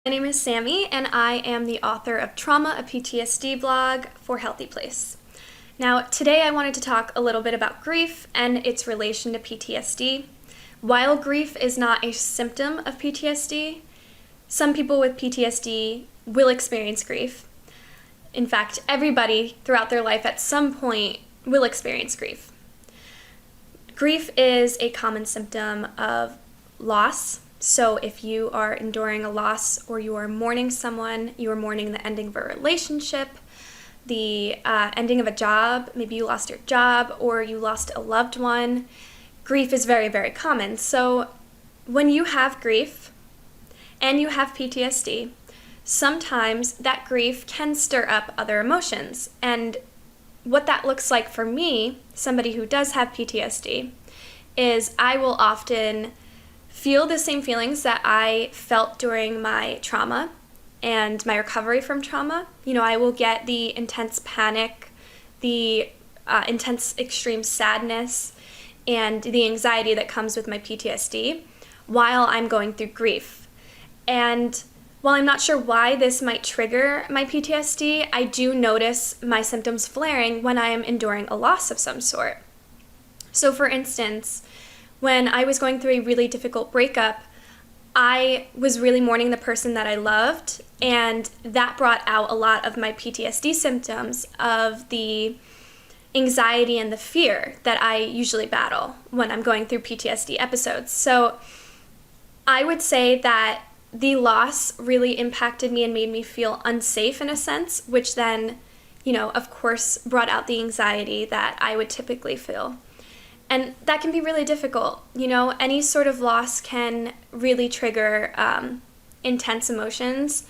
My name is Sammy, and I am the author of Trauma, a PTSD blog for HealthyPlace. Now, today I wanted to talk a little bit about grief and its relation to PTSD. While grief is not a symptom of PTSD, some people with PTSD will experience grief. In fact, everybody throughout their life at some point will experience grief. Grief is a common symptom of loss. So if you are enduring a loss or you are mourning someone, you are mourning the ending of a relationship, the ending of a job, maybe you lost your job or you lost a loved one, grief is very, very common. So when you have grief and you have PTSD, sometimes that grief can stir up other emotions. And what that looks like for me, somebody who does have PTSD, is I will often feel the same feelings that I felt during my trauma and my recovery from trauma. I will get the intense panic, the intense extreme sadness, and the anxiety that comes with my PTSD while I'm going through grief. And while I'm not sure why this might trigger my PTSD, I do notice my symptoms flaring when I am enduring a loss of some sort. So for instance, when I was going through a really difficult breakup, I was really mourning the person that I loved, and that brought out a lot of my PTSD symptoms of the anxiety and the fear that I usually battle when I'm going through PTSD episodes. So I would say that the loss really impacted me and made me feel unsafe in a sense, which then, of course, brought out the anxiety that I would typically feel. And that can be really difficult. Any sort of loss can really trigger intense emotions.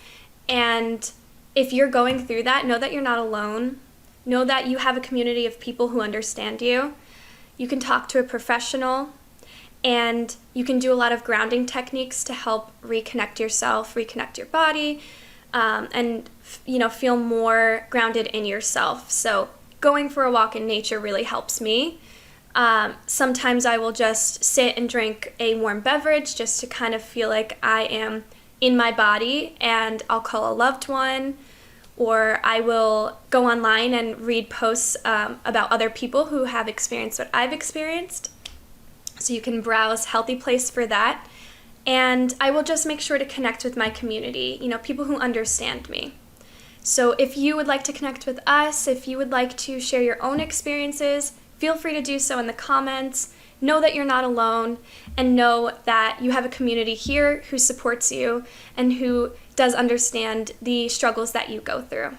And if you're going through that, know that you're not alone. Know that you have a community of people who understand you. You can talk to a professional, and you can do a lot of grounding techniques to help reconnect yourself, reconnect your body, and feel more grounded in yourself. So going for a walk in nature really helps me. Sometimes I will just sit and drink a warm beverage just to kind of feel like I am in my body, and I'll call a loved one, or I will go online and read posts about other people who have experienced what I've experienced. So you can browse HealthyPlace for that. And I will just make sure to connect with my community, people who understand me. So if you would like to connect with us, if you would like to share your own experiences, feel free to do so in the comments. Know that you're not alone, and know that you have a community here who supports you and who does understand the struggles that you go through.